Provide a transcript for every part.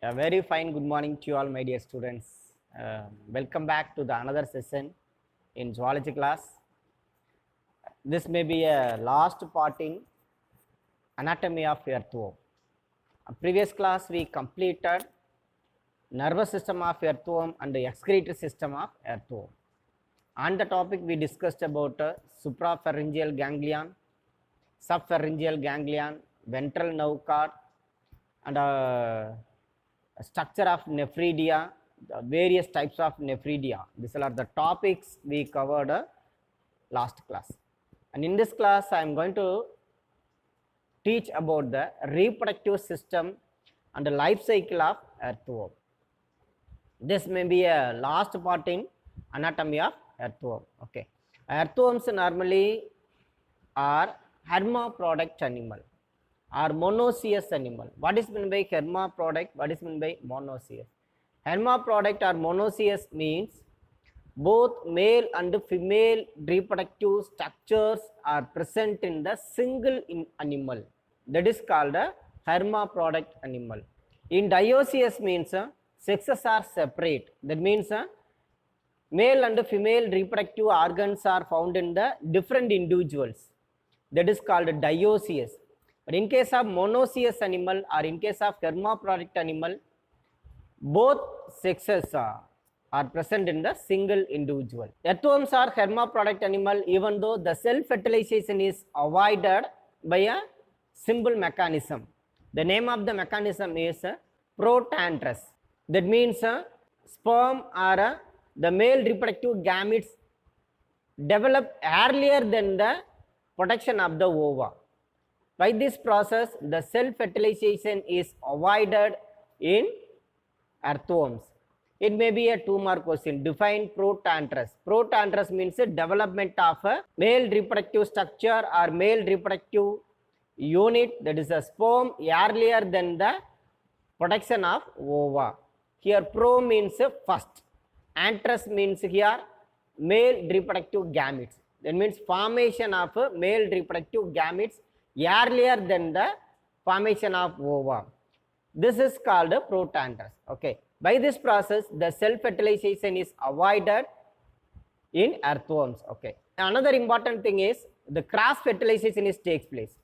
A very fine good morning to you all, my dear students. Welcome back to the another session in zoology class. This may be a last part in anatomy of earthworm. Previous class we completed nervous system of earthworm and the excretory system of earthworm. On the topic we discussed about suprapharyngeal ganglion, subpharyngeal ganglion, ventral nerve cord, and structure of nephridia, the various types of nephridia. These are the topics we covered last class. And in this class, I am going to teach about the reproductive system and the life cycle of earthworm. This may be a last part in anatomy of earthworm. Okay, earthworms normally are hermaphrodite animal or monoecious animal. What is meant by hermaphrodite? What is meant by monoecious? Hermaphrodite or monoecious means both male and female reproductive structures are present in the single animal. That is called a hermaphrodite animal. In dioecious means sexes are separate. That means male and female reproductive organs are found in the different individuals. That is called dioecious. But in case of monoecious animal or in case of hermaphrodite animal, both sexes are present in the single individual. Earthworms are hermaphrodite animal even though the self-fertilization is avoided by a simple mechanism. The name of the mechanism is protandrous. That means sperm or the male reproductive gametes develop earlier than the protection of the ova. By this process, the self-fertilization is avoided in earthworms. It may be a 2-mark question. Define protandrous. Protandrous means the development of a male reproductive structure or male reproductive unit, that is a sperm, earlier than the protection of ova. Here pro means first. Androus means here male reproductive gametes. That means formation of male reproductive gametes earlier than the formation of ova. This is called protandrous. Okay. By this process, the self-fertilization is avoided in earthworms. Okay. Another important thing is the cross-fertilization takes place.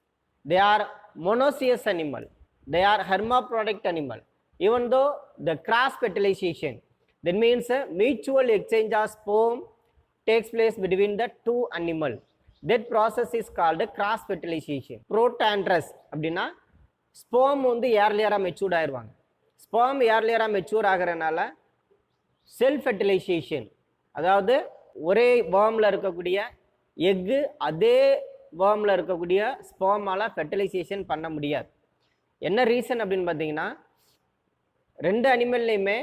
They are monoecious animal. They are hermaphrodite animal. Even though the cross-fertilization, that means mutual exchange of sperm takes place between the two animals. That process is called cross fertilization. Protandrous அப்படினா sperm வந்து earlier matured ஆயிருவாங்க. Sperm earlier mature ஆகறனால self fertilization, அதாவது ஒரே wormல இருக்கக்கூடிய egg அதே wormல இருக்கக்கூடிய spermஆல fertilisation பண்ண முடியாது. என்ன ரீசன் அப்படினு பாத்தீங்கன்னா ரெண்டு அனிமல்லையுமே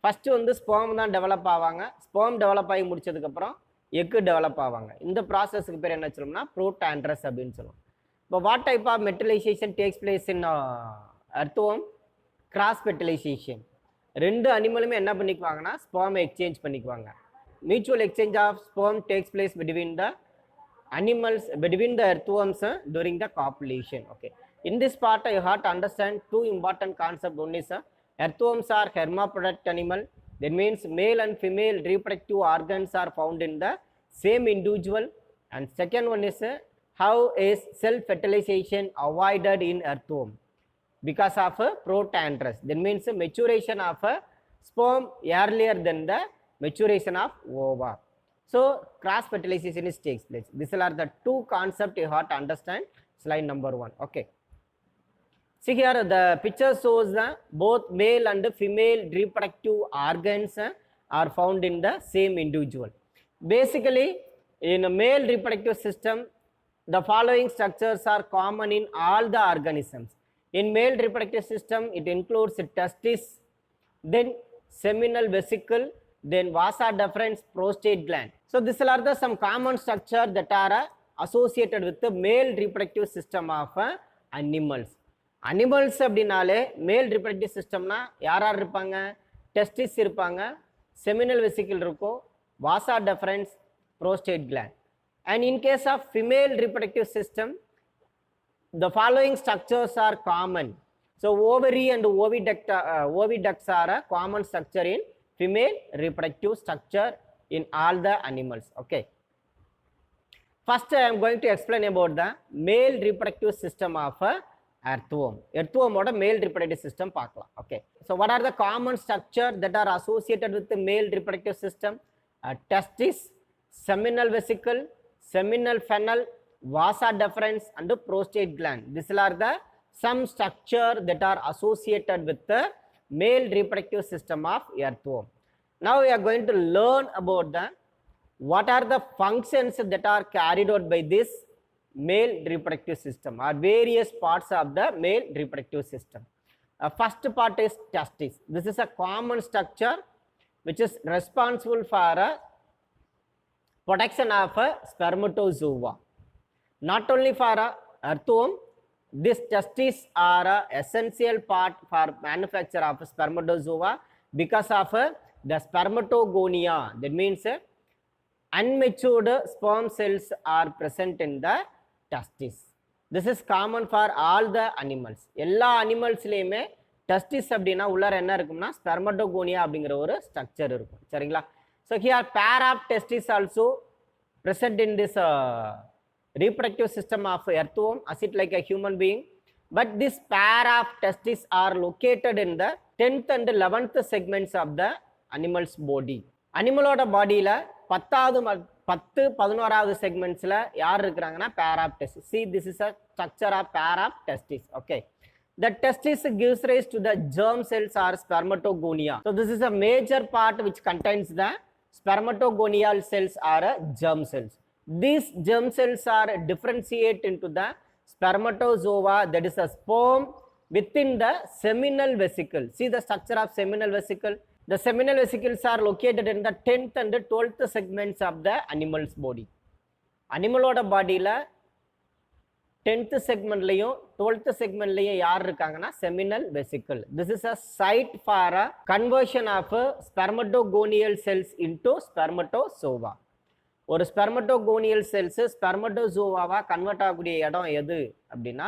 ஃபர்ஸ்ட் வந்து sperm தான் டெவலப் ஆவாங்க. sperm டெவலப் ஆகி முடிச்சதுக்கு அப்புறம் எக்கு டெவலப் ஆவாங்க. இந்த ப்ராசஸ்க்கு பேர் என்ன சொல்லுவோம்னா ப்ரோடாண்ட்ரஸ் அப்படின்னு சொல்லுவோம். இப்போ what type of metallization takes place in earthworm? Cross fertilization. ரெண்டு அனிமலுமே என்ன பண்ணிக்குவாங்கன்னா ஸ்பெர்மை எக்ஸ்சேஞ்ச் பண்ணிக்குவாங்க. Mutual exchange of sperm takes place between the animals, between the earthworms during the copulation. Okay. In this part, you have to understand two important concepts. One is earthworms are hermaphrodite animal. That means male and female reproductive organs are found in the same individual. And second one is how is self-fertilization avoided in earthworm? Because of protandrous. That means maturation of sperm earlier than the maturation of ova. So cross fertilization takes place. These are the two concepts you have to understand. Slide number 1. Okay. See here the picture shows both male and female reproductive organs are found in the same individual. Basically, in a male reproductive system, the following structures are common in all the organisms. In male reproductive system, it includes testis, then seminal vesicle, then vasa deferens, prostate gland. So these are the some common structure that are associated with the male reproductive system of animals. Animals அப்படின்னாலே மேல் reproductive சிஸ்டம்னா யார் யார் இருப்பாங்க? Testis இருப்பாங்க, seminal vesicle இருக்கும், வாசா difference, prostate gland. And in case of female reproductive system, the following structures are common. So ovary and oviducts are a common structure in female reproductive structure in all the animals. Okay. First, I am going to explain about the male reproductive system of earthworm. Earthworm oda male reproductive system paakalam. Okay. So what are the common structure that are associated with the male reproductive system? Testis, seminal vesicle, seminal funnel, vasa deferens, and the prostate gland. These are the some structure that are associated with the male reproductive system of earthworm. Now we are going to learn about the what are the functions that are carried out by this male reproductive system or various parts of the male reproductive system. First part is testis. This is a common structure which is responsible for protection of spermatozoa. Not only for earthworm, these testes are an essential part for manufacture of spermatozoa because of the spermatogonia. That means unmatured sperm cells are present in the testis. This is common for all the animals. எல்லா அனிமல்ஸ்லயுமே testis அப்படின்னா உள்ளார என்ன இருக்கும்னா spermatogonia அப்படிங்கிற ஒரு structure இருக்கும். சரிங்களா? So here pair of testes also present in this reproductive system of earthworm as it like a human being. But this pair of testes are located in the 10th and 11th segments of the animal's body. அனிமலோட பாடியில் 10-11வது செக்மெண்ட்ஸில் யார் இருக்கிறாங்கன்னா pair of testes. See, this is a structure of pair of testes. Okay. The testis gives rise to the germ cells or spermatogonia. So this is a major part which contains the spermatogonial cells or germ cells. These germ cells are differentiate into the spermatozoa, that is a sperm within the seminal vesicle. See the structure of seminal vesicle. The seminal vesicles are located in the 10th and 12th segments of the animal's body. Animaloda body la 10th segment layum 12th segment layum yaar irukanga seminal vesicle. This is a site for a conversion of spermatogonial cells into spermatozoa. ஒரு ஸ்பெர்மட்டோகோனியல் cells ஸ்பெர்மட்டோசோவாவா convert ஆகக்கூடிய இடம் எது அப்படின்னா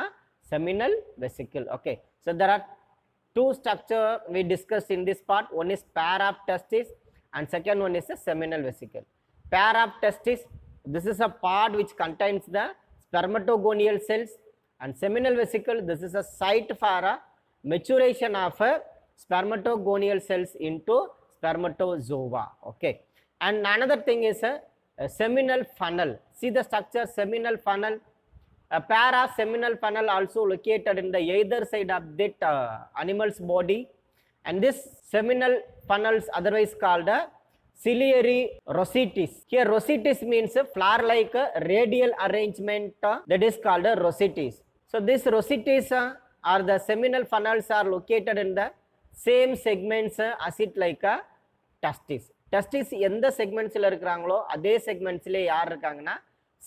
seminal vesicle. Okay. So there are two structure we discussed in this part. One is pair of testis and second one is a seminal vesicle. Pair of testis, this is a part which contains the spermatogonial cells, and seminal vesicle, this is a site for a maturation of spermatogonial cells into spermatozoa. Okay. And another thing is a seminal funnel. See the structure, seminal funnel. A pair of seminal funnel also located in the either side of that animal's body, and this seminal funnels otherwise called a ciliary rositis. Here rositis means a flower-like radial arrangement that is called a rositis. So this rositis or the seminal funnels are located in the same segments as it like a testis. Testis எந்த செக்மெண்ட்ஸில் இருக்கிறாங்களோ அதே செக்மெண்ட்ஸ்லேயே யார் இருக்காங்கன்னா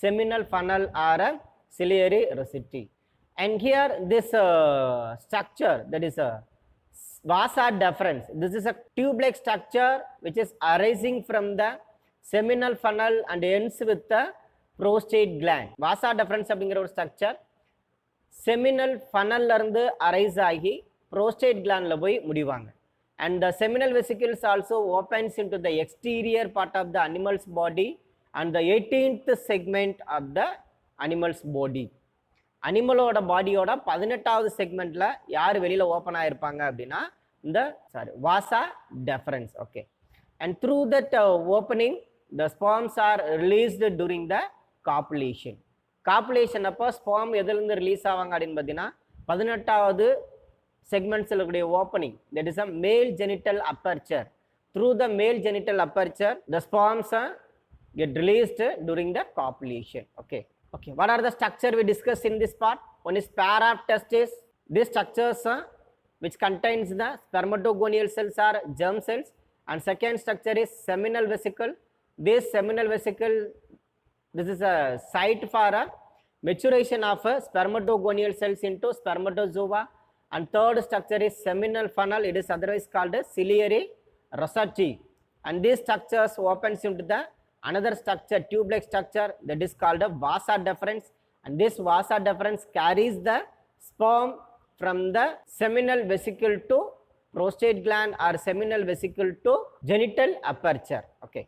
seminal funnel are ciliary rosity. And here this structure, that is a vasa deferens. This is a tube-like structure which is arising from the seminal funnel and ends with the prostate gland. Vasa deferens அப்படிங்கிற ஒரு structure seminal ஃபனல்ல இருந்து arise ஆகி prostate glandல போய் முடிவாங்க. And the seminal vesicles also opens into the exterior part of the animal's body and the 18th segment of the animal's body. அனிமலோட பாடியோட 18வது செக்மெண்ட்ல யார் வெளியில open ஆயிருப்பாங்க அப்படின்னா இந்த vasa deferens. Okay. And through that opening the sperms are released during the copulation. Copulation அப்போ sperm எதுலேருந்து release ஆவாங்க அப்படின்னு பார்த்தீங்கன்னா 18வது செக்மெண்ட்ஸில் இருக்கக்கூடிய ஓப்பனிங், தட் இஸ் அ மேல் ஜெனிட்டல் அப்பர்ச்சர். த்ரூ த மேல் genital aperture the sperms get released during the copulation. Okay. Okay. What are the structure we discussed in this part? One is pair of testes. These structures which contains the spermatogonial cells are germ cells, and second structure is seminal vesicle. This seminal vesicle, this is a site for a maturation of spermatogonial cells into spermatozoa, and third structure is seminal funnel. It is otherwise called a ciliary rosette, and these structures opens into the another structure, tube-like structure, that is called a vasa deferens, and this vasa deferens carries the sperm from the seminal vesicle to prostate gland or seminal vesicle to genital aperture. Okay.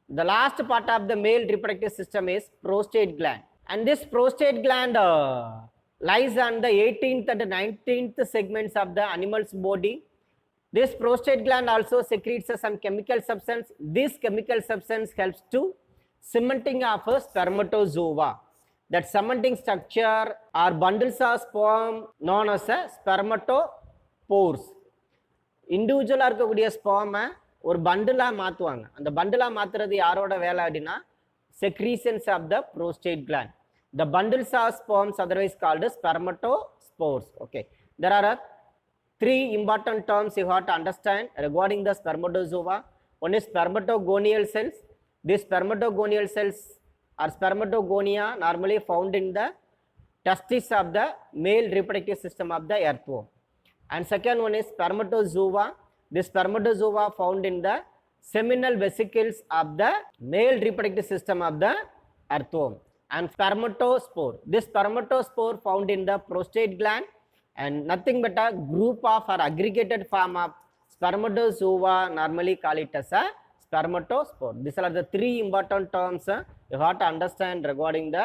The last part of the male reproductive system is prostate gland, and this prostate gland lies on the 18th and 19th segments of the animal's body. This prostate gland also secretes some chemical substance. This chemical substance helps to cementing of a spermatozoa. That cementing structure or bundles of sperm known as a spermatopores. இண்டிவிஜுவலாக இருக்கக்கூடிய ஸ்பெர்மை ஒரு பண்டிலாக மாற்றுவாங்க. அந்த பண்டிலாக மாற்றுறது யாரோட வேலை அப்படின்னா secretions of the prostate gland. The bundles of sperms otherwise called spermatospores. Okay, there are three important terms you have to understand regarding the spermatozoa. One is spermatogonial cells. These spermatogonial cells or spermatogonia normally found in the testes of the male reproductive system of the earthworm. And second one is spermatozoa. This spermatozoa found in the seminal vesicles of the male reproductive system of the earthworm. And spermatospore. This spermatospore found in the prostate gland, and nothing but a group of or aggregated form of spermatozoa, normally call it as a spermatospore. These are the three important terms you have to understand regarding the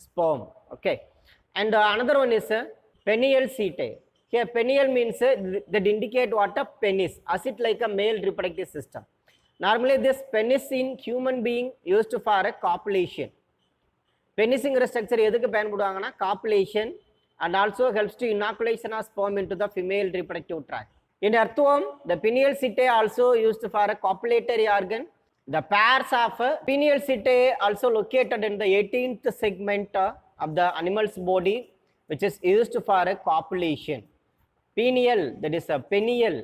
sperm. Okay, and another one is penial setae. Here penial means that indicate what a penis, as it like a male reproductive system. Normally this penis in human being used for a copulation. Penisங்கிற structure எதுக்கு பயன்படுவாங்கன்னா copulation, and also helps to inoculation of sperm into the female reproductive tract. In earthworm, the pineal setae also used for a copulatory organ. The pairs of pineal setae also located in the 18th segment of the animal's body, which is used for a copulation. Pineal, that is a penial,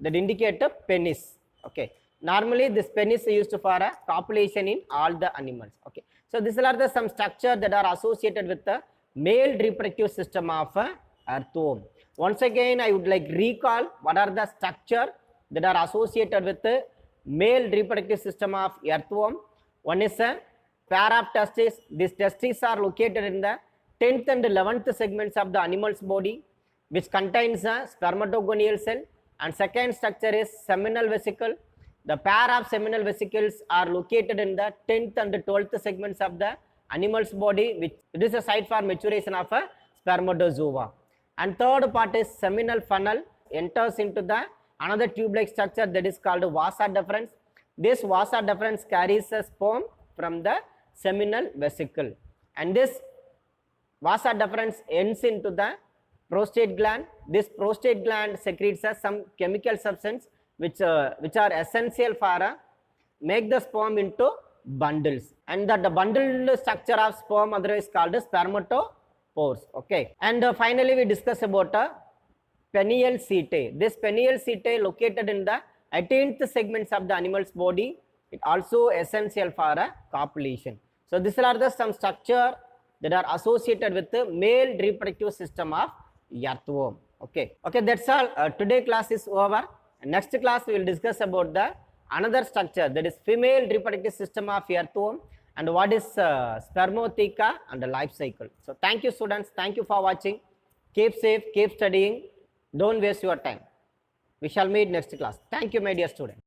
that indicate a penis. Okay, normally this penis is used for a copulation in all the animals. Okay, so these are the some structure that are associated with the male reproductive system of earthworm. Once again, I would like recall what are the structure that are associated with the male reproductive system of earthworm. One is a pair of testes. These testes are located in the 10th and 11th segments of the animal's body, which contains a spermatogonial cell. And second structure is seminal vesicle. The pair of seminal vesicles are located in the 10th and 12th segments of the animal's body, which it is a site for maturation of a spermatozoa. And third part is seminal funnel, enters into the another tube-like structure that is called vasa deferens. This vasa deferens carries a sperm from the seminal vesicle, and this vasa deferens ends into the prostate gland. This prostate gland secretes some chemical substance which are essential for make the sperm into bundles, and that the bundled structure of sperm otherwise called spermatopores. Okay, and finally we discuss about penial setae. This penial setae located in the 18th segments of the animal's body. It also essential for copulation. So these are the some structure that are associated with the male reproductive system of earthworm. Okay, that's all. Today class is over. Next class we will discuss about the another structure, that is female reproductive system of earthworm, and what is spermatheca and the life cycle. So thank you students, thank you for watching. Keep safe, keep studying, don't waste your time. We shall meet next class. Thank you my dear students.